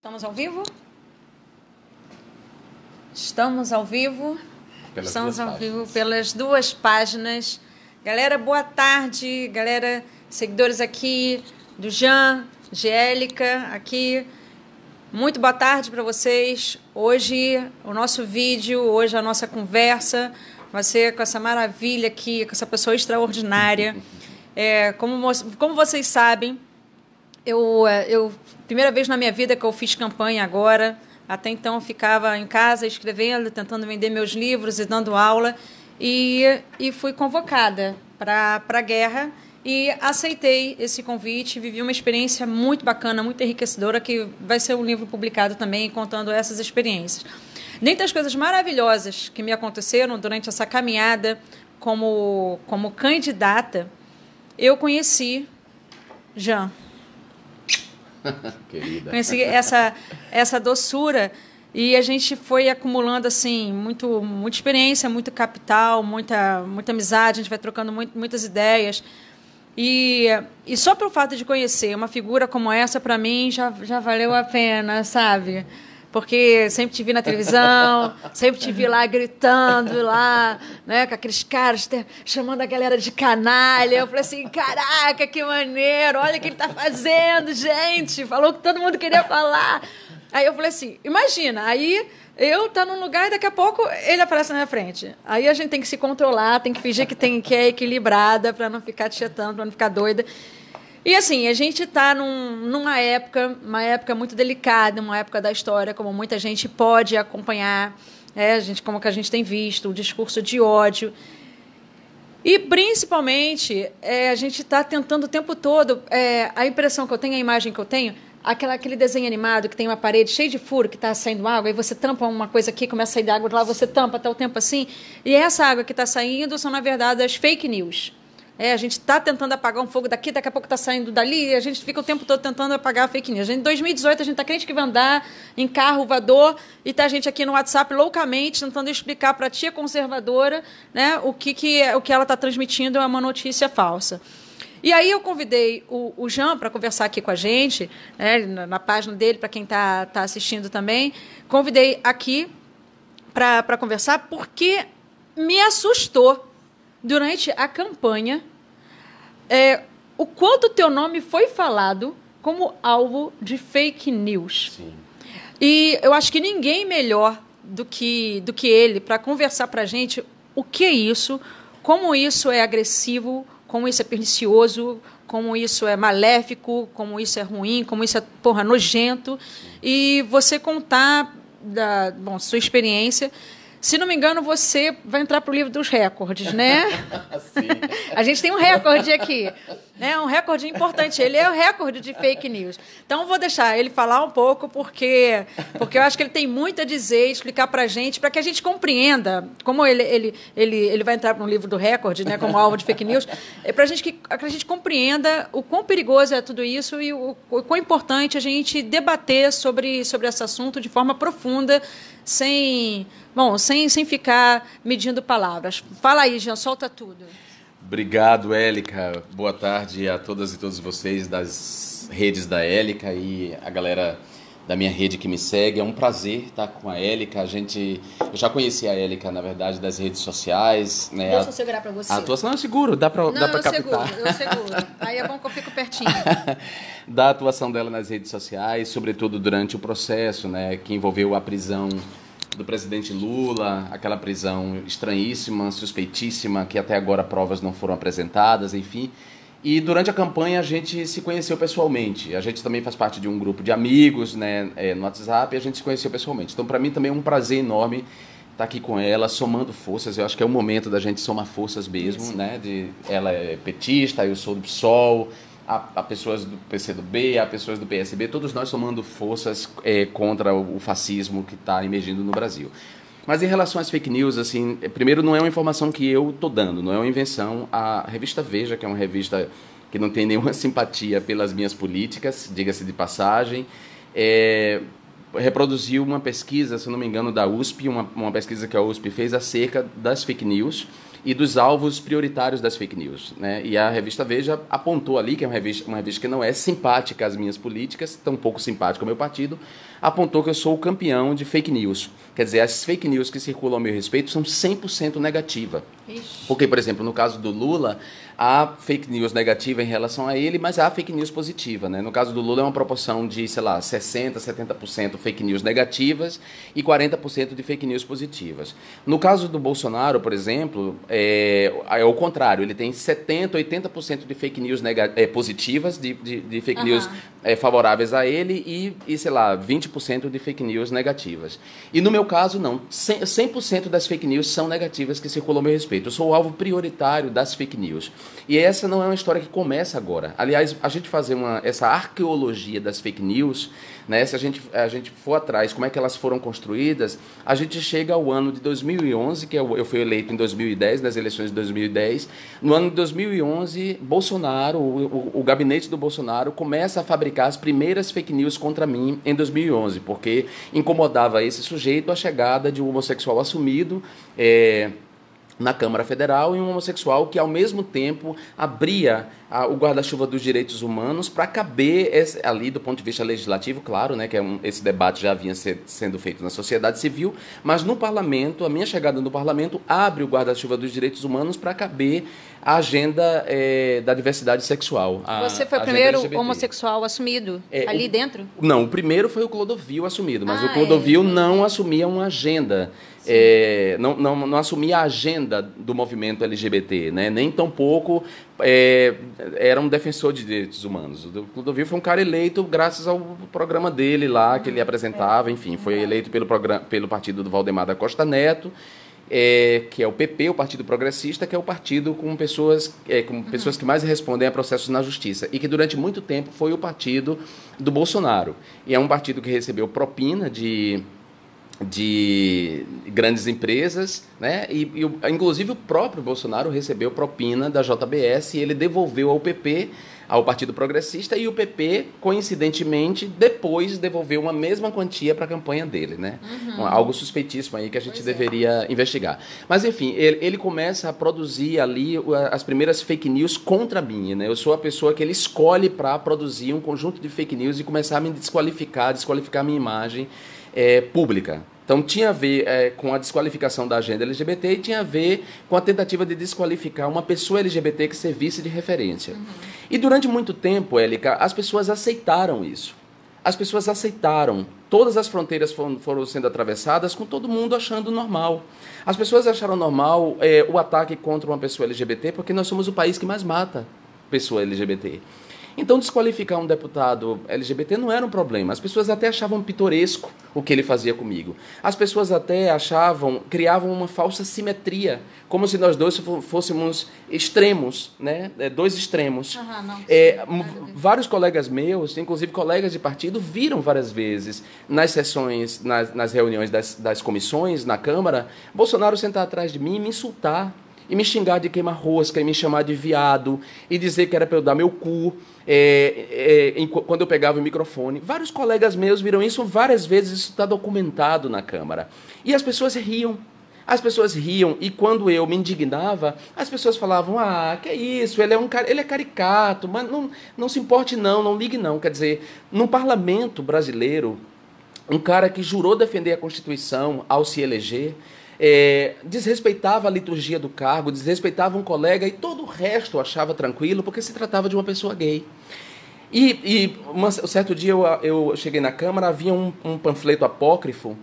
Estamos ao vivo? Estamos ao vivo. Estamos ao vivo pelas duas páginas. Galera, boa tarde. Galera, seguidores aqui do Jean, Angélica, aqui. Muito boa tarde para vocês. Hoje, o nosso vídeo, hoje a nossa conversa vai ser com essa maravilha aqui, com essa pessoa extraordinária. Como vocês sabem, primeira vez na minha vida que eu fiz campanha agora. Até então eu ficava em casa escrevendo, tentando vender meus livros e dando aula. E fui convocada para a guerra e aceitei esse convite. Vivi uma experiência muito bacana, muito enriquecedora, que vai ser um livro publicado também contando essas experiências. Dentre as coisas maravilhosas que me aconteceram durante essa caminhada como candidata, eu conheci Jean. Querida. Conheci essa doçura e a gente foi acumulando assim muita experiência, muito capital, muita amizade. A gente vai trocando muitas ideias e só pelo fato de conhecer uma figura como essa, para mim já valeu a pena, sabe? Porque sempre te vi na televisão, sempre te vi lá gritando lá, né, com aqueles caras chamando a galera de canalha. Eu falei assim, caraca, que maneiro, olha o que ele tá fazendo, gente. Falou que todo mundo queria falar. Aí eu falei assim, imagina, aí eu tá num lugar e daqui a pouco ele aparece na minha frente. Aí a gente tem que se controlar, tem que fingir que é equilibrada para não ficar tietando, para não ficar doida. E assim, a gente está numa época, muito delicada, uma época da história, como muita gente pode acompanhar, como que a gente tem visto, o discurso de ódio. E, principalmente, a gente está tentando o tempo todo, a impressão que eu tenho, a imagem que eu tenho, aquele desenho animado que tem uma parede cheia de furo, que está saindo água, aí você tampa uma coisa aqui, começa a sair água de lá, você tampa até o tempo assim, e essa água que está saindo são, na verdade, as fake news. A gente está tentando apagar um fogo daqui, daqui a pouco está saindo dali, e a gente fica o tempo todo tentando apagar a fake news. Em 2018, a gente está crente que vai andar em carro voador e está a gente aqui no WhatsApp loucamente tentando explicar para a tia conservadora, né, o que ela está transmitindo é uma notícia falsa. E aí eu convidei o Jean para conversar aqui com a gente, né, na página dele, para quem está assistindo também. Convidei aqui para conversar porque me assustou durante a campanha, o quanto o teu nome foi falado como alvo de fake news. Sim. E eu acho que ninguém melhor do que ele para conversar para a gente o que é isso, como isso é agressivo, como isso é pernicioso, como isso é maléfico, como isso é ruim, como isso é nojento. E você contar sua experiência. Se não me engano, você vai entrar para o livro dos recordes, né? Sim. A gente tem um recorde aqui, né? Um recorde importante. Ele é o recorde de fake news. Então, vou deixar ele falar um pouco, porque eu acho que ele tem muito a dizer, explicar para a gente, para que a gente compreenda, como ele vai entrar para um livro do recorde, né? Como alvo de fake news, para que a gente compreenda o quão perigoso é tudo isso e o quão importante a gente debater sobre esse assunto de forma profunda, sem ficar medindo palavras. Fala aí, Jean, solta tudo. Obrigado, Élica. Boa tarde a todas e todos vocês das redes da Élica e a galera da minha rede que me segue. É um prazer estar com a Élica. Eu já conheci a Élica, na verdade, das redes sociais. Né? Deixa eu segurar para você. A atuação, não, eu seguro, dá para captar. Eu seguro. Aí é bom que eu fico pertinho. Da atuação dela nas redes sociais, sobretudo durante o processo, né, que envolveu a prisão do presidente Lula, aquela prisão estranhíssima, suspeitíssima, que até agora provas não foram apresentadas, enfim. E durante a campanha a gente se conheceu pessoalmente. A gente também faz parte de um grupo de amigos, né, no WhatsApp, e a gente se conheceu pessoalmente. Então, para mim também é um prazer enorme estar aqui com ela, somando forças. Eu acho que é o momento da gente somar forças mesmo, né? Ela é petista, eu sou do PSOL, há pessoas do PCdoB, há pessoas do PSB, todos nós somando forças contra o fascismo que está emergindo no Brasil. Mas em relação às fake news, assim, primeiro, não é uma informação que eu estou dando, não é uma invenção. A revista Veja, que é uma revista que não tem nenhuma simpatia pelas minhas políticas, diga-se de passagem, reproduziu uma pesquisa, se não me engano, da USP, uma pesquisa que a USP fez acerca das fake news, e dos alvos prioritários das fake news, né? E a revista Veja apontou ali, que é uma revista que não é simpática às minhas políticas, tampouco simpática ao meu partido, apontou que eu sou o campeão de fake news. Quer dizer, as fake news que circulam a meu respeito são 100% negativa. Ixi. Porque, por exemplo, no caso do Lula, há fake news negativa em relação a ele, mas há fake news positiva, né? No caso do Lula é uma proporção de, sei lá, 60%, 70% fake news negativas e 40% de fake news positivas. No caso do Bolsonaro, por exemplo, é o contrário. Ele tem 70%, 80% de fake news positivas, de fake news favoráveis a ele e, sei lá, 20% de fake news negativas. E no meu caso, não. 100% das fake news são negativas que circulam ao meu respeito. Eu sou o alvo prioritário das fake news. E essa não é uma história que começa agora. Aliás, a gente fazer essa arqueologia das fake news, né, se a gente for atrás, como é que elas foram construídas, a gente chega ao ano de 2011, que eu fui eleito em 2010, nas eleições de 2010. No ano de 2011, Bolsonaro, o gabinete do Bolsonaro, começa a fabricar as primeiras fake news contra mim em 2011, porque incomodava esse sujeito a chegada de um homossexual assumido, na Câmara Federal, e um homossexual que, ao mesmo tempo, abria o guarda-chuva dos direitos humanos para caber ali, do ponto de vista legislativo, claro, né, que esse debate já vinha sendo feito na sociedade civil, mas no parlamento, a minha chegada no parlamento abre o guarda-chuva dos direitos humanos para caber a agenda da diversidade sexual. Você foi o primeiro homossexual assumido ali dentro? Não, o primeiro foi o Clodovil assumido, mas o Clodovil não assumia uma agenda. Não assumia a agenda do movimento LGBT, né? Nem tampouco era um defensor de direitos humanos. O Clodovil foi um cara eleito graças ao programa dele lá, que ele apresentava, enfim, foi eleito pelo partido do Valdemar da Costa Neto, que é o PP, o Partido Progressista, que é o partido com pessoas que mais respondem a processos na justiça, e que durante muito tempo foi o partido do Bolsonaro. E é um partido que recebeu propina de grandes empresas, né? Inclusive o próprio Bolsonaro recebeu propina da JBS e ele devolveu ao PP, ao Partido Progressista, e o PP, coincidentemente, depois devolveu uma mesma quantia para a campanha dele, né? Algo suspeitíssimo aí que a gente deveria investigar. Mas, enfim, ele começa a produzir ali as primeiras fake news contra mim, né? Eu sou a pessoa que ele escolhe para produzir um conjunto de fake news e começar a me desqualificar a minha imagem pública. Então tinha a ver com a desqualificação da agenda LGBT e tinha a ver com a tentativa de desqualificar uma pessoa LGBT que servisse de referência. E durante muito tempo, Élica, as pessoas aceitaram isso. As pessoas aceitaram. Todas as fronteiras foram sendo atravessadas com todo mundo achando normal. As pessoas acharam normal o ataque contra uma pessoa LGBT porque nós somos o país que mais mata pessoa LGBT. Então, desqualificar um deputado LGBT não era um problema. As pessoas até achavam pitoresco o que ele fazia comigo. As pessoas até criavam uma falsa simetria, como se nós dois fôssemos extremos, né? Dois extremos. Vários colegas meus, inclusive colegas de partido, viram várias vezes nas sessões, nas reuniões das comissões, na Câmara, Bolsonaro sentar atrás de mim e me insultar, e me xingar de queima-rosca, e me chamar de viado, e dizer que era para eu dar meu cu quando eu pegava o microfone. Vários colegas meus viram isso várias vezes, isso está documentado na Câmara. E as pessoas riam. As pessoas riam, e quando eu me indignava, as pessoas falavam, que é isso, ele é caricato, mas não se importe não ligue não. Quer dizer, no parlamento brasileiro, um cara que jurou defender a Constituição ao se eleger, desrespeitava a liturgia do cargo, desrespeitava um colega e todo o resto achava tranquilo porque se tratava de uma pessoa gay. Um certo dia eu cheguei na Câmara, havia um panfleto apócrifo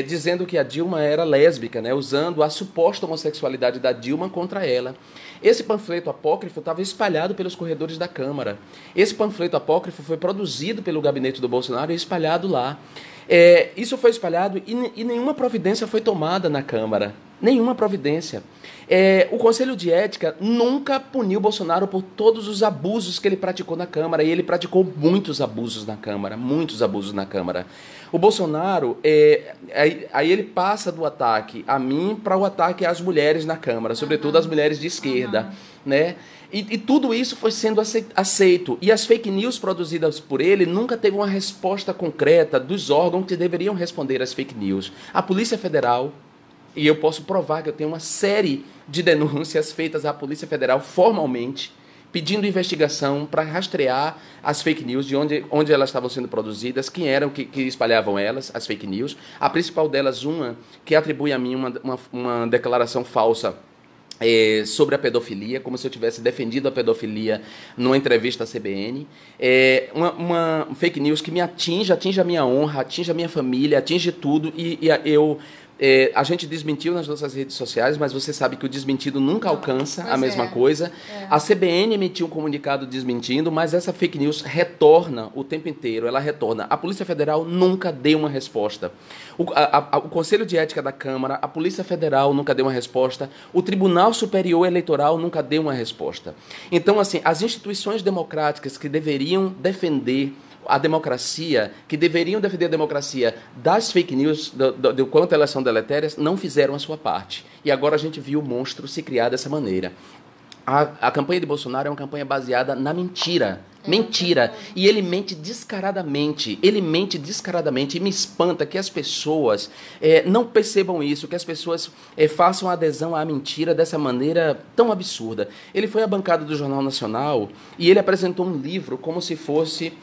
dizendo que a Dilma era lésbica, né, usando a suposta homossexualidade da Dilma contra ela. Esse panfleto apócrifo estava espalhado pelos corredores da Câmara. Esse panfleto apócrifo foi produzido pelo gabinete do Bolsonaro e espalhado lá. Isso foi espalhado e nenhuma providência foi tomada na Câmara. Nenhuma providência. O Conselho de Ética nunca puniu Bolsonaro por todos os abusos que ele praticou na Câmara. E ele praticou muitos abusos na Câmara. Muitos abusos na Câmara. O Bolsonaro, aí ele passa do ataque a mim para o ataque às mulheres na Câmara. Sobretudo as mulheres de esquerda, né? E tudo isso foi sendo aceito. E as fake news produzidas por ele nunca teve uma resposta concreta dos órgãos que deveriam responder às fake news. A Polícia Federal, e eu posso provar que eu tenho uma série de denúncias feitas à Polícia Federal formalmente, pedindo investigação para rastrear as fake news, de onde elas estavam sendo produzidas, quem eram que espalhavam elas, as fake news. A principal delas, uma que atribui a mim uma declaração falsa sobre a pedofilia, como se eu tivesse defendido a pedofilia numa entrevista à CBN. Uma fake news que me atinge a minha honra, atinge a minha família, atinge tudo, a gente desmentiu nas nossas redes sociais, mas você sabe que o desmentido nunca alcança a mesma coisa. A CBN emitiu um comunicado desmentindo, mas essa fake news retorna o tempo inteiro, ela retorna. A Polícia Federal nunca deu uma resposta. O Conselho de Ética da Câmara, a Polícia Federal nunca deu uma resposta, o Tribunal Superior Eleitoral nunca deu uma resposta. Então, assim, as instituições democráticas que deveriam defender a democracia, que deveriam defender a democracia das fake news, do quanto elas são deletérias, não fizeram a sua parte. E agora a gente viu o monstro se criar dessa maneira. A campanha de Bolsonaro é uma campanha baseada na mentira. Mentira. E ele mente descaradamente. Ele mente descaradamente. E me espanta que as pessoas não percebam isso, que as pessoas façam adesão à mentira dessa maneira tão absurda. Ele foi à bancada do Jornal Nacional e ele apresentou um livro como se fosse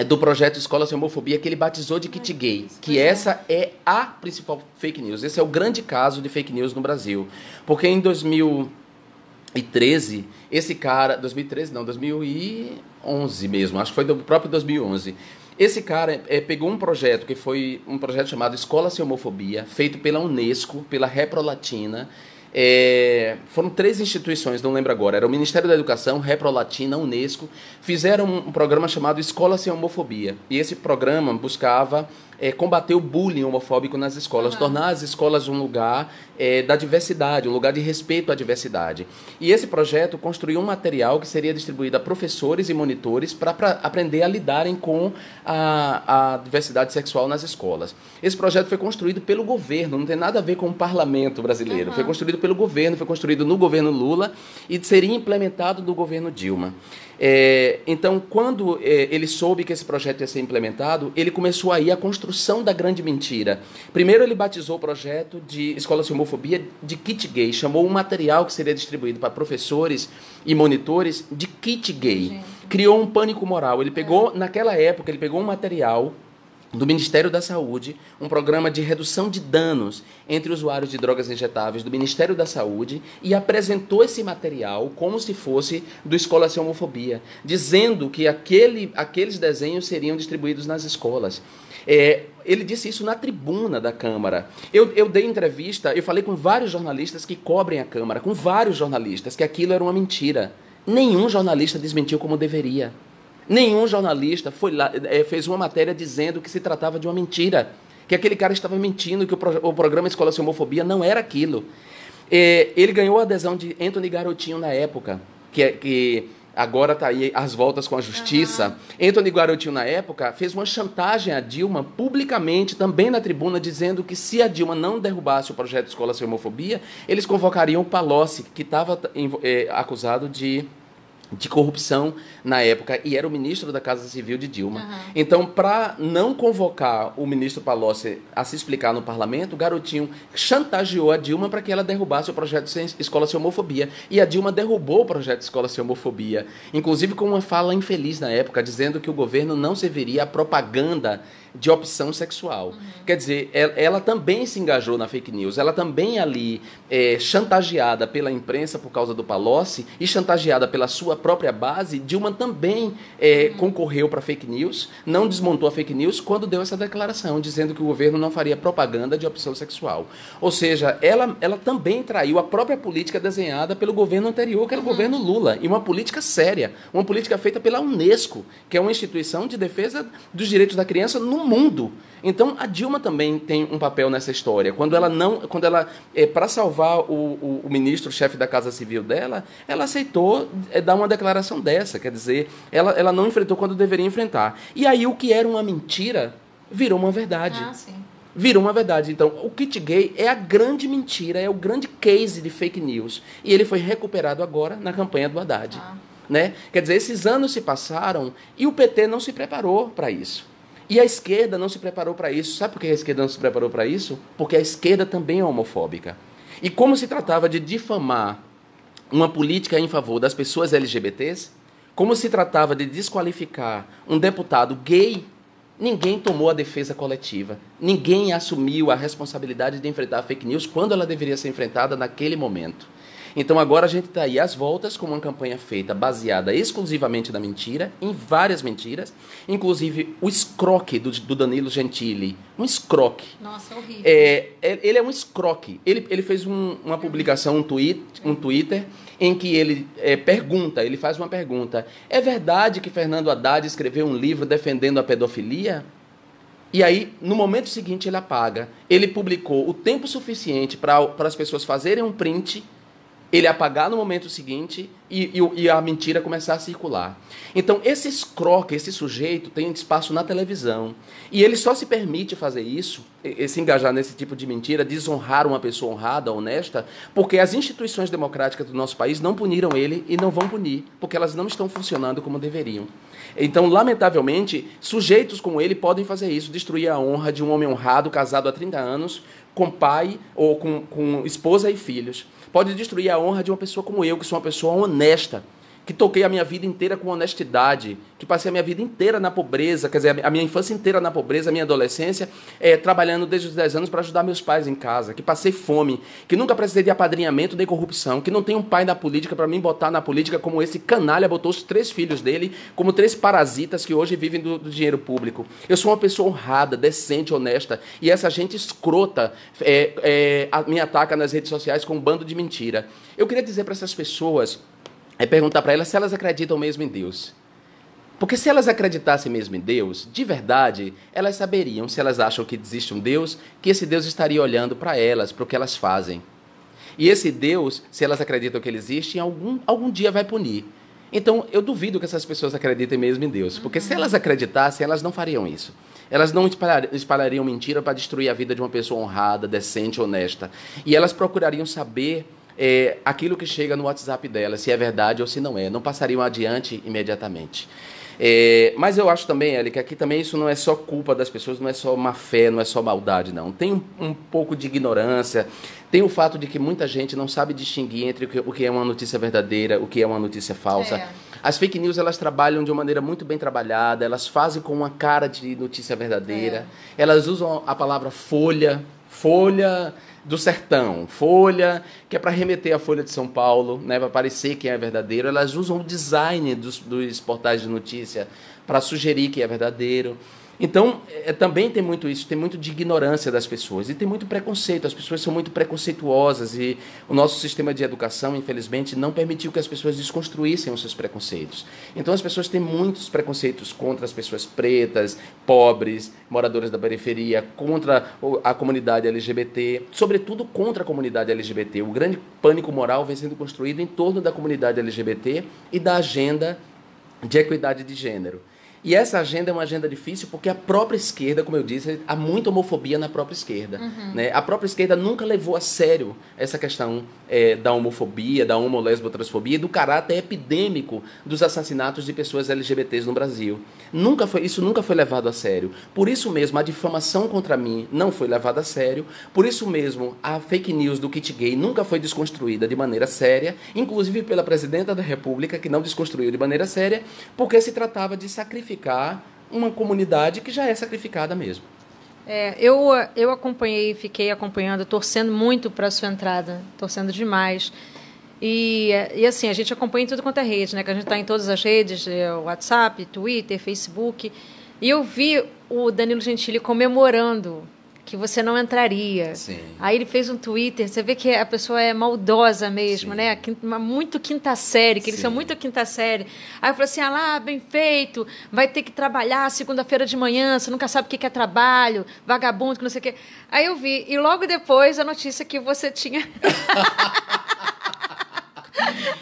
do projeto Escola Sem Homofobia, que ele batizou de kit gay, que essa é a principal fake news. Esse é o grande caso de fake news no Brasil. Porque em 2013, esse cara... 2013 não, 2011 mesmo, acho que foi do próprio 2011. Esse cara pegou um projeto, que foi um projeto chamado Escola Sem Homofobia, feito pela Unesco, pela Repro Latina. Foram 3 instituições, não lembro agora, era o Ministério da Educação, Repro Latina, Unesco, fizeram um programa chamado Escola Sem Homofobia, e esse programa buscava combater o bullying homofóbico nas escolas, tornar as escolas um lugar da diversidade, um lugar de respeito à diversidade. E esse projeto construiu um material que seria distribuído a professores e monitores para aprender a lidarem com a diversidade sexual nas escolas. Esse projeto foi construído pelo governo, não tem nada a ver com o parlamento brasileiro, foi construído pelo governo, foi construído no governo Lula e seria implementado no governo Dilma. Então, quando ele soube que esse projeto ia ser implementado, ele começou aí a construção da grande mentira. Primeiro ele batizou o projeto de Escola Sem Homofobia de kit gay, chamou um material que seria distribuído para professores e monitores de kit gay. Criou um pânico moral. Ele pegou, naquela época, ele pegou um material do Ministério da Saúde, um programa de redução de danos entre usuários de drogas injetáveis do Ministério da Saúde, e apresentou esse material como se fosse do Escola Sem Homofobia, dizendo que aqueles desenhos seriam distribuídos nas escolas. Ele disse isso na tribuna da Câmara. Eu dei entrevista, eu falei com vários jornalistas que cobrem a Câmara, com vários jornalistas, que aquilo era uma mentira. Nenhum jornalista desmentiu como deveria. Nenhum jornalista foi lá, fez uma matéria dizendo que se tratava de uma mentira, que aquele cara estava mentindo, que o programa Escola Sem Homofobia não era aquilo. Ele ganhou a adesão de Antony Garotinho na época, que agora está aí às voltas com a justiça. Antony Garotinho, na época, fez uma chantagem à Dilma publicamente, também na tribuna, dizendo que se a Dilma não derrubasse o projeto Escola Sem Homofobia, eles convocariam o Palocci, que estava acusado de corrupção na época, e era o ministro da Casa Civil de Dilma. Então, para não convocar o ministro Palocci a se explicar no parlamento, o Garotinho chantageou a Dilma para que ela derrubasse o projeto Escola Sem Homofobia. E a Dilma derrubou o projeto Escola Sem Homofobia, inclusive com uma fala infeliz na época, dizendo que o governo não serviria a propaganda de opção sexual. Quer dizer, ela também se engajou na fake news, ela também ali, chantageada pela imprensa por causa do Palocci e chantageada pela sua própria base, Dilma também concorreu para fake news, não desmontou a fake news quando deu essa declaração, dizendo que o governo não faria propaganda de opção sexual. Ou seja, ela também traiu a própria política desenhada pelo governo anterior, que era o governo Lula, e uma política séria, uma política feita pela Unesco, que é uma instituição de defesa dos direitos da criança no mundo. Então, a Dilma também tem um papel nessa história. Quando ela, para salvar o ministro-chefe da Casa Civil dela, ela aceitou dar uma declaração dessa. Quer dizer, ela não enfrentou quando deveria enfrentar. E aí, o que era uma mentira virou uma verdade. Sim. Virou uma verdade. Então, o kit gay é a grande mentira, é o grande case de fake news. E ele foi recuperado agora na campanha do Haddad. Né? Quer dizer, esses anos se passaram e o PT não se preparou para isso. E a esquerda não se preparou para isso. Sabe por que a esquerda não se preparou para isso? Porque a esquerda também é homofóbica. E como se tratava de difamar uma política em favor das pessoas LGBTs, como se tratava de desqualificar um deputado gay, ninguém tomou a defesa coletiva. Ninguém assumiu a responsabilidade de enfrentar a fake news quando ela deveria ser enfrentada naquele momento. Então agora a gente está aí às voltas com uma campanha feita baseada exclusivamente na mentira, em várias mentiras, inclusive o escroque do Danilo Gentili. Um escroque. Nossa, é horrível. Ele é um escroque. Ele fez uma publicação, um Twitter, em que ele ele faz uma pergunta. É verdade que Fernando Haddad escreveu um livro defendendo a pedofilia? E aí, no momento seguinte, ele apaga. Ele publicou o tempo suficiente para as pessoas fazerem um print, ele apagar no momento seguinte e a mentira começar a circular. Então, esse escroque, esse sujeito, tem espaço na televisão. E ele só se permite fazer isso, se engajar nesse tipo de mentira, desonrar uma pessoa honrada, honesta, porque as instituições democráticas do nosso país não puniram ele e não vão punir, porque elas não estão funcionando como deveriam. Então, lamentavelmente, sujeitos como ele podem fazer isso, destruir a honra de um homem honrado, casado há 30 anos, com pai ou com esposa e filhos. Pode destruir a honra de uma pessoa como eu, que sou uma pessoa honesta, que toquei a minha vida inteira com honestidade, que passei a minha vida inteira na pobreza, quer dizer, a minha infância inteira na pobreza, a minha adolescência, trabalhando desde os 10 anos para ajudar meus pais em casa, que passei fome, que nunca precisei de apadrinhamento nem corrupção, que não tem um pai na política para me botar na política como esse canalha botou os 3 filhos dele, como 3 parasitas que hoje vivem do dinheiro público. Eu sou uma pessoa honrada, decente, honesta, e essa gente escrota me ataca nas redes sociais com um bando de mentira. Eu queria dizer para essas pessoas, perguntar para elas se elas acreditam mesmo em Deus. Porque se elas acreditassem mesmo em Deus, de verdade, elas saberiam, se elas acham que existe um Deus, que esse Deus estaria olhando para elas, para o que elas fazem. E esse Deus, se elas acreditam que ele existe, algum dia vai punir. Então, eu duvido que essas pessoas acreditem mesmo em Deus. Porque se elas acreditassem, elas não fariam isso. Elas não espalhariam mentira para destruir a vida de uma pessoa honrada, decente, honesta. E elas procurariam saber aquilo que chega no WhatsApp dela, se é verdade ou se não é. Não passariam adiante imediatamente. Mas eu acho também, Eli, que aqui também isso não é só culpa das pessoas, não é só má fé, não é só maldade, não. Tem um pouco de ignorância, tem o fato de que muita gente não sabe distinguir entre o que é uma notícia verdadeira, o que é uma notícia falsa. As fake news, elas trabalham de uma maneira muito bem trabalhada, elas fazem com uma cara de notícia verdadeira, elas usam a palavra folha do sertão, folha, que é para remeter à Folha de São Paulo, né, para parecer que é verdadeiro. Elas usam o design dos portais de notícia para sugerir que é verdadeiro. Então, também tem muito isso, tem muito de ignorância das pessoas e tem muito preconceito. As pessoas são muito preconceituosas e o nosso sistema de educação, infelizmente, não permitiu que as pessoas desconstruíssem os seus preconceitos. Então, as pessoas têm muitos preconceitos contra as pessoas pretas, pobres, moradoras da periferia, contra a comunidade LGBT, sobretudo contra a comunidade LGBT. O grande pânico moral vem sendo construído em torno da comunidade LGBT e da agenda de equidade de gênero. E essa agenda é uma agenda difícil porque a própria esquerda, como eu disse, há muita homofobia na própria esquerda. Né? A própria esquerda nunca levou a sério essa questão da homofobia, da homo-lesbo-transfobia e do caráter epidêmico dos assassinatos de pessoas LGBTs no Brasil. Isso nunca foi levado a sério. Por isso mesmo, a difamação contra mim não foi levada a sério. Por isso mesmo, a fake news do kit gay nunca foi desconstruída de maneira séria, inclusive pela presidenta da República, que não desconstruiu de maneira séria, porque se tratava de sacrificar uma comunidade que já é sacrificada mesmo. Eu acompanhei, fiquei acompanhando, torcendo muito para a sua entrada, torcendo demais. E assim, a gente acompanha em tudo quanto é rede, né? Que a gente está em todas as redes, WhatsApp, Twitter, Facebook. E eu vi o Danilo Gentili comemorando que você não entraria. Sim. Aí ele fez um Twitter, você vê que a pessoa é maldosa mesmo, Sim. né? Muito quinta série, que eles são muito quinta série. Aí eu falei assim, bem feito, vai ter que trabalhar segunda-feira de manhã, você nunca sabe o que é trabalho, vagabundo, que não sei o quê. Aí eu vi, e logo depois a notícia que você tinha...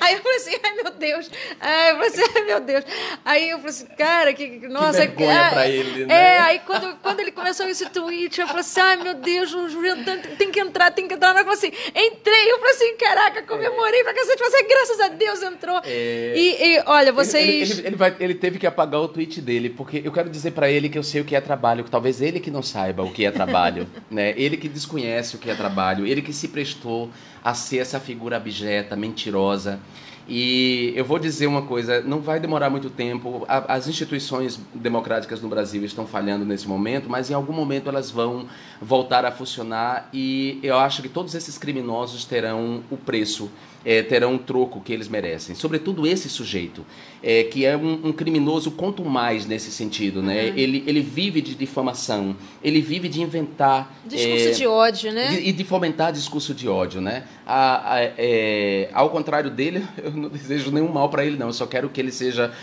Aí eu falei assim, ai meu Deus. Aí eu falei assim, ai meu Deus. Aí eu falei assim, cara, nossa. Que vergonha pra ele, né? Aí quando ele começou esse tweet, eu falei assim, ai meu Deus, o Juliano tem que entrar. Mas eu falei assim, entrei. Eu falei assim, caraca, comemorei pra cacete. Você, graças a Deus, entrou. E olha, vocês... Ele teve que apagar o tweet dele, porque eu quero dizer pra ele que eu sei o que é trabalho, que talvez ele que não saiba o que é trabalho, né? Ele que desconhece o que é trabalho, ele que se prestou a ser essa figura abjeta, mentirosa. E eu vou dizer uma coisa, não vai demorar muito tempo, as instituições democráticas no Brasil estão falhando nesse momento, mas em algum momento elas vão voltar a funcionar e eu acho que todos esses criminosos terão o preço, terão o troco que eles merecem. Sobretudo esse sujeito, que é um criminoso quanto mais nesse sentido, né? Ele vive de difamação, ele vive de inventar... Discurso de ódio, né? E de fomentar discurso de ódio, né? Ao contrário dele, eu não desejo nenhum mal para ele, não. Eu só quero que ele seja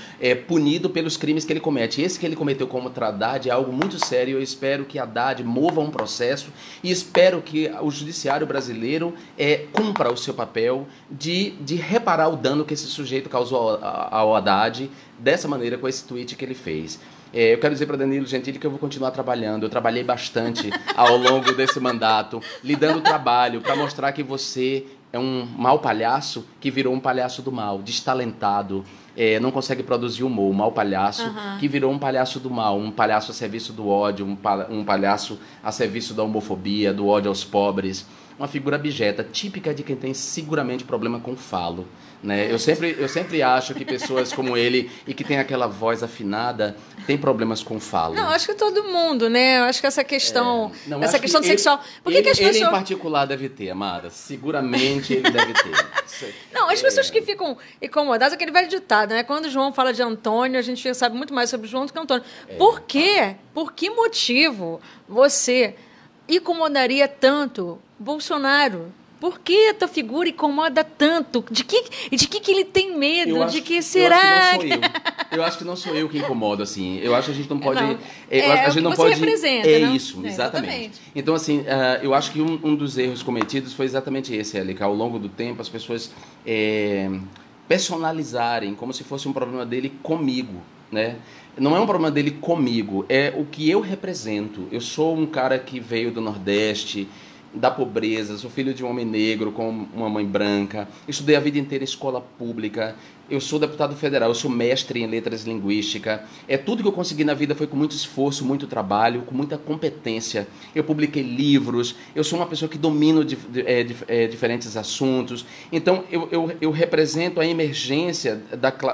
punido pelos crimes que ele comete. Esse que ele cometeu contra Haddad é algo muito sério. Eu espero que Haddad mova um processo e espero que o judiciário brasileiro cumpra o seu papel de reparar o dano que esse sujeito causou ao Haddad dessa maneira, com esse tweet que ele fez. Eu quero dizer para Danilo Gentili que eu vou continuar trabalhando. Eu trabalhei bastante ao longo desse mandato, lhe dando trabalho para mostrar que você é um mau palhaço que virou um palhaço do mal, destalentado, não consegue produzir humor, um mau palhaço que virou um palhaço do mal, um palhaço a serviço do ódio, um palhaço a serviço da homofobia, do ódio aos pobres. Uma figura abjeta, típica de quem tem seguramente problema com o falo. Né? Eu sempre acho que pessoas como ele e que tem aquela voz afinada têm problemas com o falo. Não, acho que todo mundo, né? Eu acho que essa questão, questão sexual... Por que as pessoas... Ele em particular deve ter, Amada. Seguramente ele deve ter. Não, as pessoas que ficam incomodadas, aquele velho ditado, né? Quando o João fala de Antônio, a gente sabe muito mais sobre o João do que o Antônio. Por quê? Por que motivo você incomodaria tanto Bolsonaro? Por que a tua figura incomoda tanto? De que ele tem medo? Será? Eu acho que não sou eu que incomodo, assim. Eu acho que a gente não pode... a gente não pode... representa, né? Isso, exatamente. Então, assim, eu acho que um dos erros cometidos foi exatamente esse, que ao longo do tempo as pessoas personalizarem como se fosse um problema dele comigo, né? Não é um problema dele comigo, é o que eu represento. Eu sou um cara que veio do Nordeste, da pobreza, sou filho de um homem negro com uma mãe branca, estudei a vida inteira em escola pública, eu sou deputado federal, eu sou mestre em letras linguísticas, tudo que eu consegui na vida foi com muito esforço, muito trabalho, com muita competência. Eu publiquei livros, eu sou uma pessoa que domino diferentes assuntos, então eu represento a emergência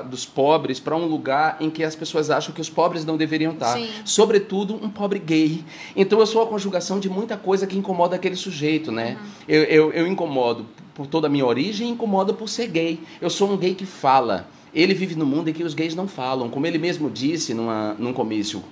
dos pobres para um lugar em que as pessoas acham que os pobres não deveriam estar. Sim. Sobretudo um pobre gay. Então eu sou a conjugação de muita coisa que incomoda aquele sujeito, né? Eu incomodo por toda a minha origem e incomoda por ser gay. Eu sou um gay que fala. Ele vive no mundo em que os gays não falam. Como ele mesmo disse num comício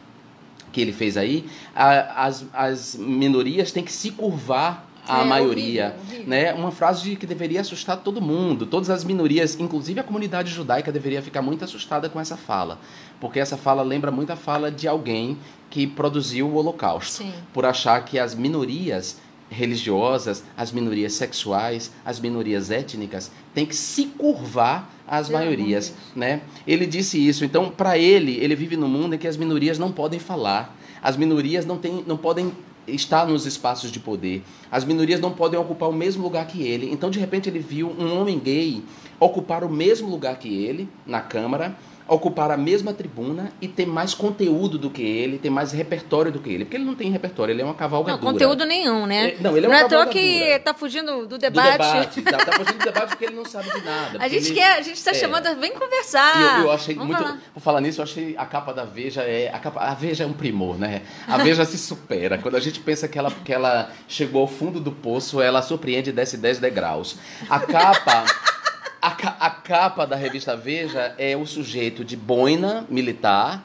que ele fez aí, as minorias têm que se curvar à maioria. Horrível. Né? Uma frase que deveria assustar todo mundo. Todas as minorias, inclusive a comunidade judaica, deveria ficar muito assustada com essa fala. Porque essa fala lembra muito a fala de alguém que produziu o Holocausto. Sim. Por achar que as minorias religiosas, as minorias sexuais, as minorias étnicas têm que se curvar às maiorias, né? Ele disse isso. Então, para ele vive num mundo em que as minorias não podem falar, as minorias não podem estar nos espaços de poder, as minorias não podem ocupar o mesmo lugar que ele. Então, de repente, ele viu um homem gay ocupar o mesmo lugar que ele na Câmara, ocupar a mesma tribuna e ter mais conteúdo do que ele, ter mais repertório do que ele. Porque ele não tem repertório, ele é uma cavalgadura. Não, conteúdo nenhum, né? Ele é uma cavalgadura. Não é à toa que tá fugindo do debate. Tá fugindo do debate porque ele não sabe de nada. A gente tá chamando, vem conversar. Eu achei Vamos muito... Falar. Por falar nisso, eu achei a capa da Veja... A Veja é um primor, né? A Veja se supera. Quando a gente pensa que ela chegou ao fundo do poço, ela surpreende e desce 10 degraus. A capa... A capa da revista Veja é o sujeito de boina militar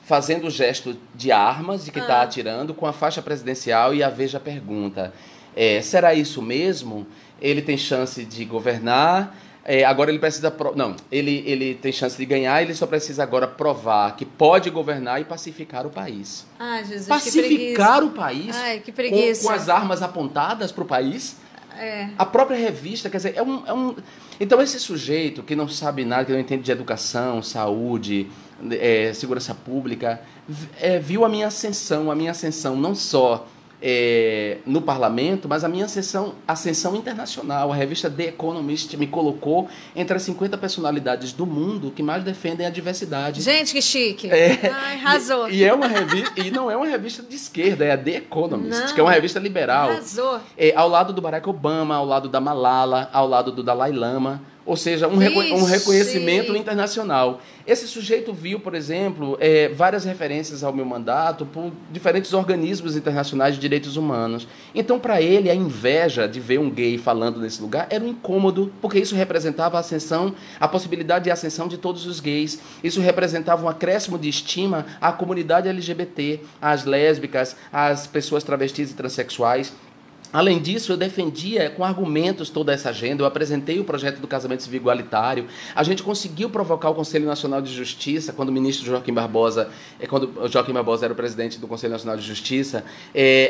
fazendo o gesto de armas, de que está atirando, com a faixa presidencial, e a Veja pergunta, será isso mesmo? Ele tem chance de governar, agora ele precisa... Não, ele tem chance de ganhar, ele só precisa agora provar que pode governar e pacificar o país. Ah, Jesus, pacificar o país? Ai, que preguiça. Com as armas apontadas para o país? A própria revista, quer dizer, Então esse sujeito que não sabe nada, que não entende de educação, saúde, segurança pública, viu a minha ascensão não só no parlamento, mas a minha ascensão internacional. A revista The Economist me colocou entre as 50 personalidades do mundo que mais defendem a diversidade. Gente, que chique. Ai, arrasou. E não é uma revista de esquerda, é a The Economist, que é uma revista liberal. Arrasou. Ao lado do Barack Obama, ao lado da Malala, ao lado do Dalai Lama. Ou seja, um reconhecimento internacional. Esse sujeito viu, por exemplo, várias referências ao meu mandato por diferentes organismos internacionais de direitos humanos. Então, para ele, a inveja de ver um gay falando nesse lugar era um incômodo, porque isso representava a possibilidade de ascensão de todos os gays. Isso representava um acréscimo de estima à comunidade LGBT, às lésbicas, às pessoas travestis e transexuais. Além disso, eu defendia com argumentos toda essa agenda, eu apresentei o projeto do casamento civil igualitário, a gente conseguiu provocar o Conselho Nacional de Justiça, quando o Joaquim Barbosa era o presidente do Conselho Nacional de Justiça,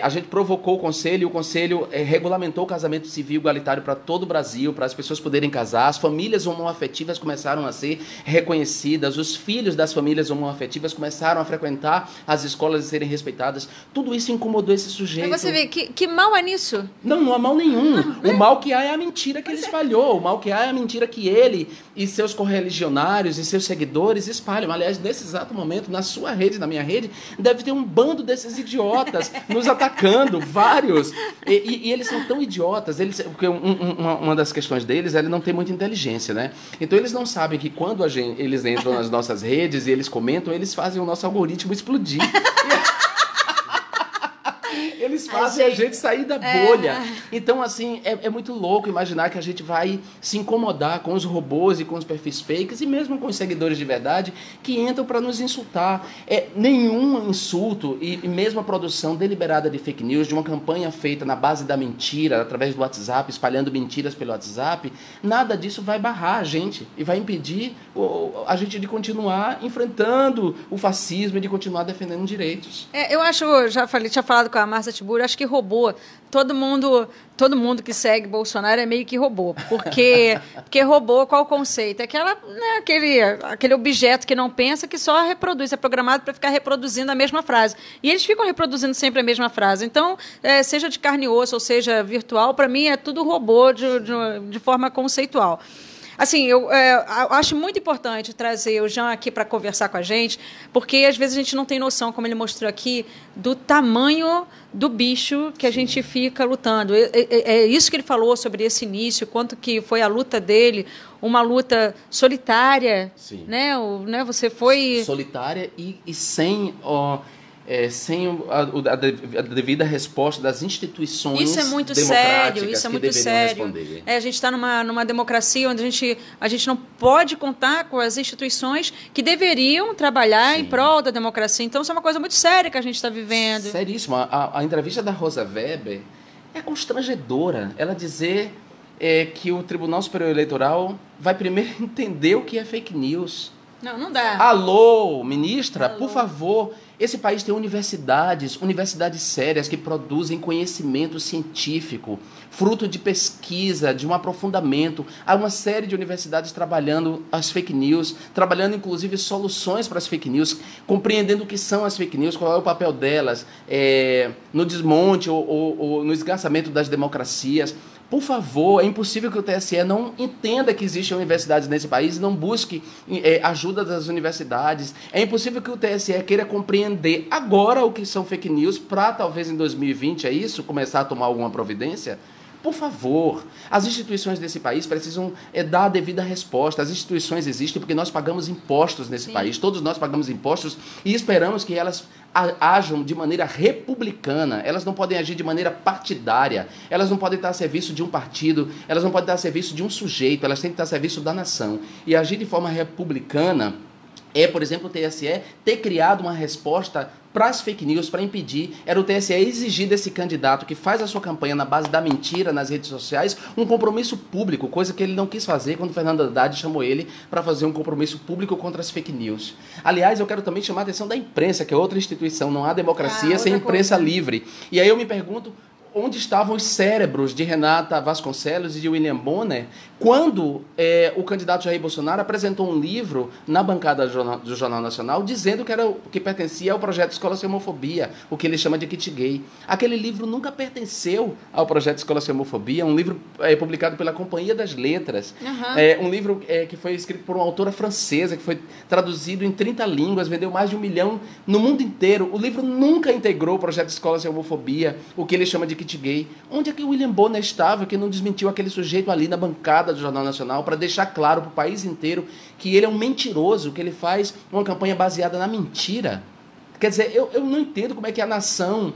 a gente provocou o Conselho, e o Conselho regulamentou o casamento civil igualitário para todo o Brasil, para as pessoas poderem casar, as famílias homoafetivas começaram a ser reconhecidas, os filhos das famílias homoafetivas começaram a frequentar as escolas e serem respeitadas. Tudo isso incomodou esse sujeito. Mas você vê, que mal é nisso? Não há mal nenhum. O mal que há é a mentira que ele espalhou. O mal que há é a mentira que ele e seus correligionários e seus seguidores espalham. Aliás, nesse exato momento, na sua rede, na minha rede, deve ter um bando desses idiotas nos atacando, vários. E eles são tão idiotas, porque uma das questões deles é ele não ter muita inteligência, né? Então eles não sabem que quando eles entram nas nossas redes e eles comentam, eles fazem o nosso algoritmo explodir. Eles fazem a gente sair da bolha. Então, assim, é muito louco imaginar que a gente vai se incomodar com os robôs e com os perfis fakes e mesmo com os seguidores de verdade que entram para nos insultar. Nenhum insulto e mesmo a produção deliberada de fake news, de uma campanha feita na base da mentira, através do WhatsApp, espalhando mentiras pelo WhatsApp, nada disso vai barrar a gente e vai impedir a gente de continuar enfrentando o fascismo e de continuar defendendo direitos. Eu acho, tinha falado com a Márcia Tiburi, acho que robô, todo mundo que segue Bolsonaro é meio que robô, porque robô, qual o conceito? É aquele objeto que não pensa, que só reproduz, é programado para ficar reproduzindo a mesma frase. E eles ficam reproduzindo sempre a mesma frase. Então, seja de carne e osso, ou seja virtual, para mim é tudo robô de forma conceitual. Assim, eu acho muito importante trazer o Jean aqui para conversar com a gente, porque às vezes a gente não tem noção, como ele mostrou aqui, do tamanho do bicho que a gente fica lutando. É isso que ele falou sobre esse início, quanto que foi a luta dele, uma luta solitária. Sim. Né? Você foi... Solitária e sem a devida resposta das instituições democráticas. Isso é muito sério, isso é muito sério. Responder. A gente está numa democracia onde a gente não pode contar com as instituições que deveriam trabalhar em prol da democracia. Então, isso é uma coisa muito séria que a gente está vivendo. Seríssimo. A entrevista da Rosa Weber é constrangedora. Ela dizer que o Tribunal Superior Eleitoral vai primeiro entender o que é fake news. Não dá. Alô, ministra, por favor. Esse país tem universidades sérias que produzem conhecimento científico, fruto de pesquisa, de um aprofundamento. Há uma série de universidades trabalhando as fake news, trabalhando inclusive soluções para as fake news, compreendendo o que são as fake news, qual é o papel delas no desmonte ou no esgarçamento das democracias. Por favor, é impossível que o TSE não entenda que existem universidades nesse país e não busque ajuda das universidades. É impossível que o TSE queira compreender agora o que são fake news para talvez em 2020, começar a tomar alguma providência. Por favor, as instituições desse país precisam dar a devida resposta. As instituições existem porque nós pagamos impostos nesse país. Todos nós pagamos impostos e esperamos que elas ajam de maneira republicana. Elas não podem agir de maneira partidária. Elas não podem estar a serviço de um partido. Elas não podem estar a serviço de um sujeito. Elas têm que estar a serviço da nação. E agir de forma republicana por exemplo, o TSE ter criado uma resposta para as fake news, para impedir, era o TSE exigir desse candidato que faz a sua campanha na base da mentira nas redes sociais, um compromisso público, coisa que ele não quis fazer quando o Fernando Haddad chamou ele para fazer um compromisso público contra as fake news. Aliás, eu quero também chamar a atenção da imprensa, que é outra instituição, não há democracia sem imprensa livre. E aí eu me pergunto, onde estavam os cérebros de Renata Vasconcelos e de William Bonner quando o candidato Jair Bolsonaro apresentou um livro na bancada do Jornal Nacional dizendo que pertencia ao projeto Escola Sem Homofobia, o que ele chama de kit gay. Aquele livro nunca pertenceu ao projeto Escola Sem Homofobia, um livro publicado pela Companhia das Letras, um livro que foi escrito por uma autora francesa, que foi traduzido em 30 línguas, vendeu mais de 1 milhão no mundo inteiro. O livro nunca integrou o projeto Escola Sem Homofobia, o que ele chama de kit gay. Onde é que o William Bonner estava, que não desmentiu aquele sujeito ali na bancada do Jornal Nacional para deixar claro para o país inteiro que ele é um mentiroso, que ele faz uma campanha baseada na mentira? Quer dizer, eu não entendo como é que a nação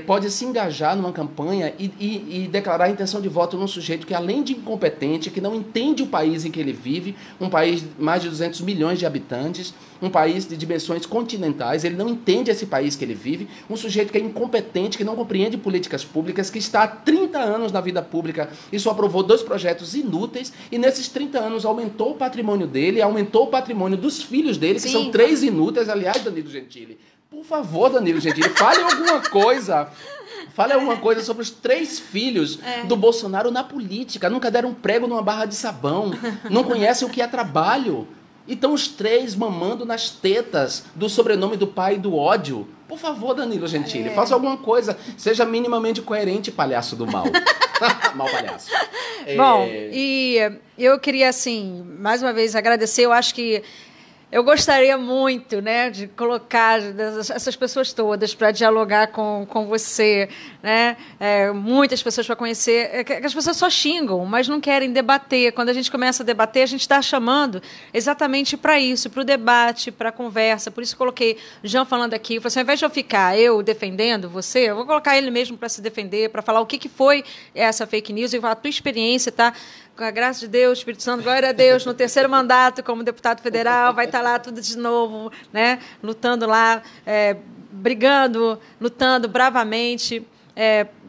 pode se engajar numa campanha e declarar a intenção de voto num sujeito que, além de incompetente, que não entende o país em que ele vive, um país de mais de 200 milhões de habitantes, um país de dimensões continentais, ele não entende esse país que ele vive, um sujeito que é incompetente, que não compreende políticas públicas, que está há 30 anos na vida pública e só aprovou 2 projetos inúteis, e nesses 30 anos aumentou o patrimônio dele, aumentou o patrimônio dos filhos dele, que são 3 inúteis, aliás, Danilo Gentili. Por favor, Danilo Gentili, fale alguma coisa. Fale alguma coisa sobre os 3 filhos do Bolsonaro na política. Nunca deram um prego numa barra de sabão. Não conhecem o que é trabalho. E estão os 3 mamando nas tetas do sobrenome do pai do ódio. Por favor, Danilo Gentili, faça alguma coisa. Seja minimamente coerente, palhaço do mal. Mal palhaço. Bom, e eu queria, assim, mais uma vez agradecer. Eu acho que eu gostaria muito, né, de colocar essas pessoas todas para dialogar com você, né? Muitas pessoas para conhecer. As pessoas só xingam, mas não querem debater. Quando a gente começa a debater, a gente está chamando exatamente para isso, para o debate, para a conversa. Por isso coloquei o Jean falando aqui. Eu falei assim, ao invés de eu ficar defendendo você, eu vou colocar ele mesmo para se defender, para falar o que foi essa fake news e falar a tua experiência, tá? Com a graça de Deus, Espírito Santo, glória a Deus, no 3º mandato como deputado federal, vai estar lá tudo de novo, né? Lutando lá, brigando, lutando bravamente.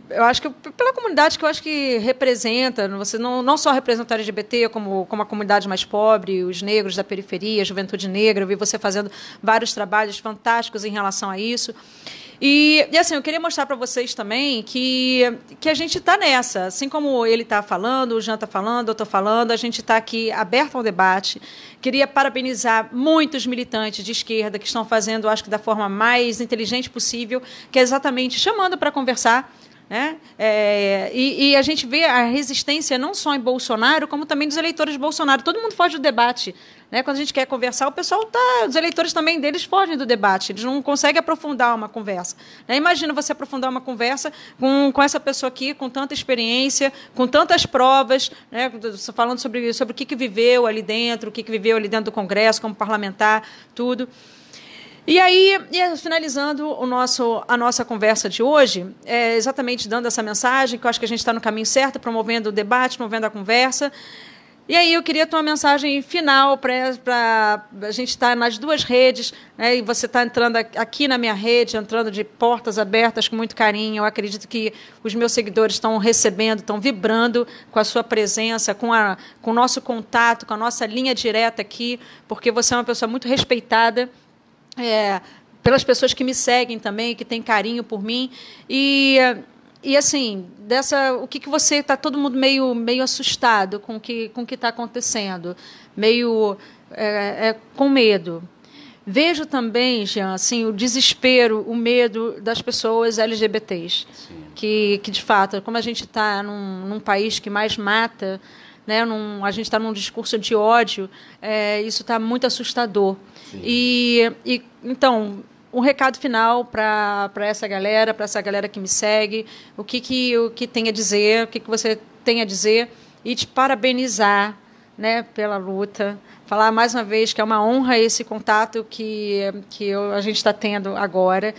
Eu acho que pela comunidade que eu acho que representa, você não só representa a LGBT, como a comunidade mais pobre, os negros da periferia, a juventude negra. Eu vi você fazendo vários trabalhos fantásticos em relação a isso. E assim, eu queria mostrar para vocês também que a gente está nessa. Assim como ele está falando, o Jean está falando, eu estou falando, a gente está aqui aberto ao debate. Queria parabenizar muitos militantes de esquerda que estão fazendo, acho que da forma mais inteligente possível, que é exatamente chamando para conversar, né? E a gente vê a resistência não só em Bolsonaro, como também dos eleitores de Bolsonaro. Todo mundo foge do debate, né? Quando a gente quer conversar, o pessoal os eleitores também deles fogem do debate, eles não conseguem aprofundar uma conversa, né? Imagina você aprofundar uma conversa com essa pessoa aqui, com tanta experiência, com tantas provas, né? Falando sobre o que viveu ali dentro, o que viveu ali dentro do Congresso, como parlamentar, tudo. E aí, finalizando a nossa conversa de hoje, exatamente dando essa mensagem, que eu acho que a gente está no caminho certo, promovendo o debate, promovendo a conversa. E aí eu queria ter uma mensagem final para a gente estar nas 2 redes, né? E você está entrando aqui na minha rede, entrando de portas abertas com muito carinho. Eu acredito que os meus seguidores estão recebendo, estão vibrando com a sua presença, com o nosso contato, com a nossa linha direta aqui, porque você é uma pessoa muito respeitada, pelas pessoas que me seguem também, que têm carinho por mim. E assim, o que você está todo mundo meio assustado com o que está acontecendo, meio com medo. Vejo também, Jean, assim, o desespero, o medo das pessoas LGBTs, que de fato, como a gente está num país que mais mata, né, a gente está num discurso de ódio, isso está muito assustador. E então, um recado final para essa galera que me segue, o que tem a dizer, o que você tem a dizer, e te parabenizar, né, pela luta. Falar mais uma vez que é uma honra esse contato que a gente está tendo agora,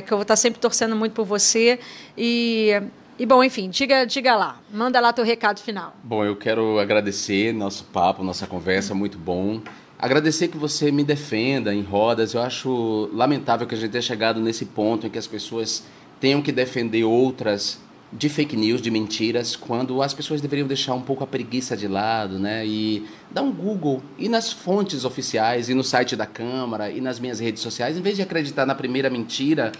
que eu vou estar sempre torcendo muito por você. E bom, enfim, diga lá, manda lá teu recado final. Bom, eu quero agradecer nosso papo, nossa conversa, muito bom. Agradecer que você me defenda em rodas. Eu acho lamentável que a gente tenha chegado nesse ponto em que as pessoas tenham que defender outras de fake news, de mentiras, quando as pessoas deveriam deixar um pouco a preguiça de lado, né? E dar um Google, ir nas fontes oficiais, ir no site da Câmara, ir nas minhas redes sociais, em vez de acreditar na primeira mentira,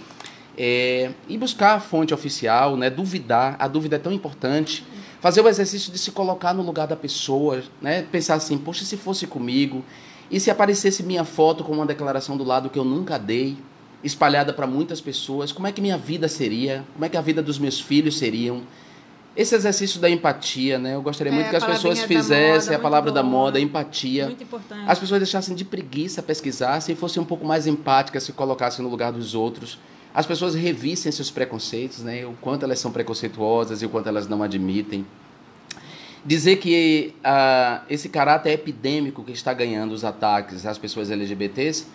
E buscar a fonte oficial, né? Duvidar, a dúvida é tão importante. Fazer o exercício de se colocar no lugar da pessoa, né? Pensar assim, poxa, se fosse comigo, e se aparecesse minha foto com uma declaração do lado que eu nunca dei, espalhada para muitas pessoas, como é que minha vida seria? Como é que a vida dos meus filhos seriam? Esse exercício da empatia, né? Eu gostaria muito que as pessoas fizessem a palavra da moda, empatia. Muito importante. As pessoas deixassem de preguiça, pesquisassem e fossem um pouco mais empáticas, se colocassem no lugar dos outros. As pessoas revissem seus preconceitos, né? O quanto elas são preconceituosas e o quanto elas não admitem. Dizer que esse caráter epidêmico que está ganhando os ataques às pessoas LGBTs,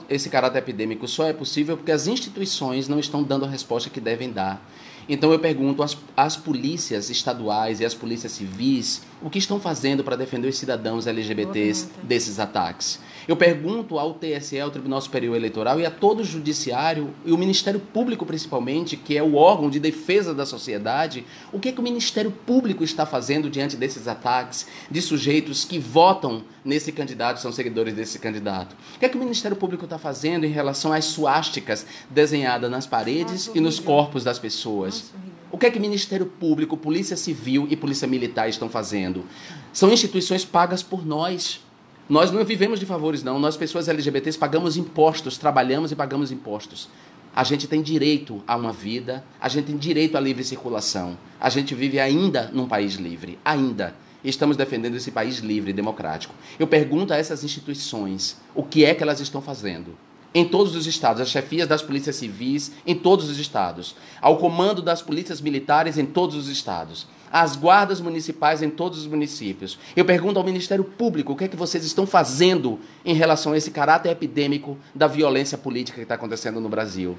esse caráter epidêmico só é possível porque as instituições não estão dando a resposta que devem dar. Então eu pergunto às polícias estaduais e às polícias civis o que estão fazendo para defender os cidadãos LGBTs desses ataques. Eu pergunto ao TSE, ao Tribunal Superior Eleitoral e a todo o Judiciário e o Ministério Público principalmente, que é o órgão de defesa da sociedade, o que o Ministério Público está fazendo diante desses ataques de sujeitos que votam nesse candidato, são seguidores desse candidato. O que o Ministério Público está fazendo em relação às suásticas desenhadas nas paredes e nos corpos das pessoas? O que o Ministério Público, Polícia Civil e Polícia Militar estão fazendo? São instituições pagas por nós. Nós não vivemos de favores, não. Nós, pessoas LGBTs, pagamos impostos, trabalhamos e pagamos impostos. A gente tem direito a uma vida, a gente tem direito à livre circulação. A gente vive ainda num país livre, ainda. Estamos defendendo esse país livre e democrático. Eu pergunto a essas instituições o que é que elas estão fazendo. Em todos os estados, as chefias das polícias civis em todos os estados, ao comando das polícias militares em todos os estados, as guardas municipais em todos os municípios. Eu pergunto ao Ministério Público o que é que vocês estão fazendo em relação a esse caráter epidêmico da violência política que está acontecendo no Brasil.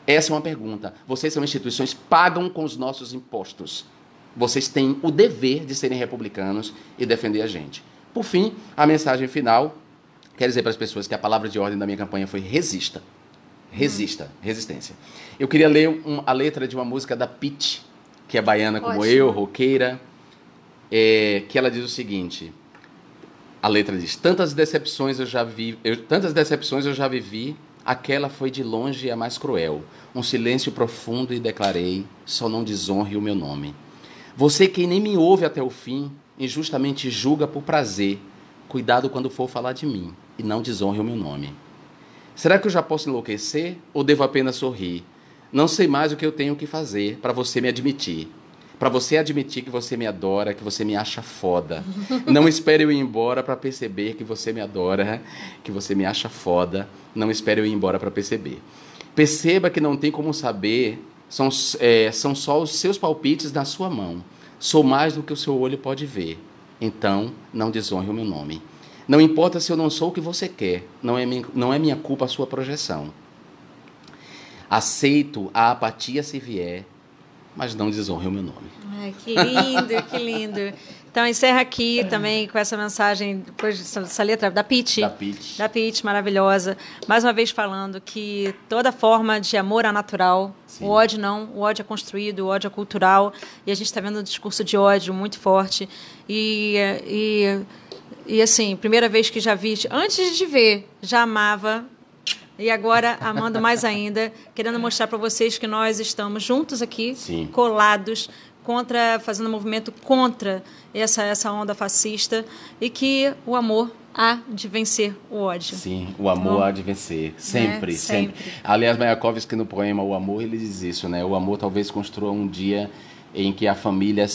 Essa é uma pergunta. Vocês são instituições, pagam com os nossos impostos. Vocês têm o dever de serem republicanos e defender a gente. Por fim, a mensagem final. Quero dizer para as pessoas que a palavra de ordem da minha campanha foi resista. Resista, resistência. Eu queria ler a letra de uma música da Pitty, que é baiana como eu, roqueira, que ela diz o seguinte, a letra diz, tantas decepções eu já vivi, aquela foi de longe a mais cruel, um silêncio profundo e declarei, só não desonre o meu nome. Você que nem me ouve até o fim, injustamente julga por prazer, cuidado quando for falar de mim, e não desonre o meu nome. Será que eu já posso enlouquecer ou devo apenas sorrir? Não sei mais o que eu tenho que fazer para você me admitir. Para você admitir que você me adora, que você me acha foda. Não espere eu ir embora para perceber que você me adora, que você me acha foda. Não espere eu ir embora para perceber. Perceba que não tem como saber, são só os seus palpites na sua mão. Sou mais do que o seu olho pode ver. Então, não desonre o meu nome. Não importa se eu não sou o que você quer, não é minha culpa a sua projeção. Aceito a apatia se vier, mas não desonre o meu nome. Ai, que lindo, que lindo. Então, encerra aqui também com essa mensagem, depois dessa letra da Pitty. Da Pitty, maravilhosa. Mais uma vez falando que toda forma de amor é natural. Sim. O ódio não, o ódio é construído, o ódio é cultural. E a gente está vendo um discurso de ódio muito forte. E assim, primeira vez que já vi, antes de ver, já amava. E agora, amando mais ainda, querendo mostrar para vocês que nós estamos juntos aqui, sim, colados, fazendo um movimento contra essa onda fascista e que o amor há de vencer o ódio. Sim, o amor há de vencer. Sempre, sempre. Aliás, Mayakovsky, no poema O Amor, ele diz isso, né? O amor talvez construa um dia em que a família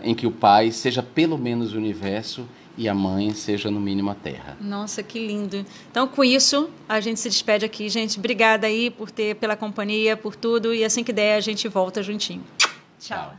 em que o pai seja pelo menos o universo e a mãe seja, no mínimo, a terra. Nossa, que lindo. Então, com isso, a gente se despede aqui. Gente, obrigada aí pela companhia, por tudo. E assim que der, a gente volta juntinho. Tchau.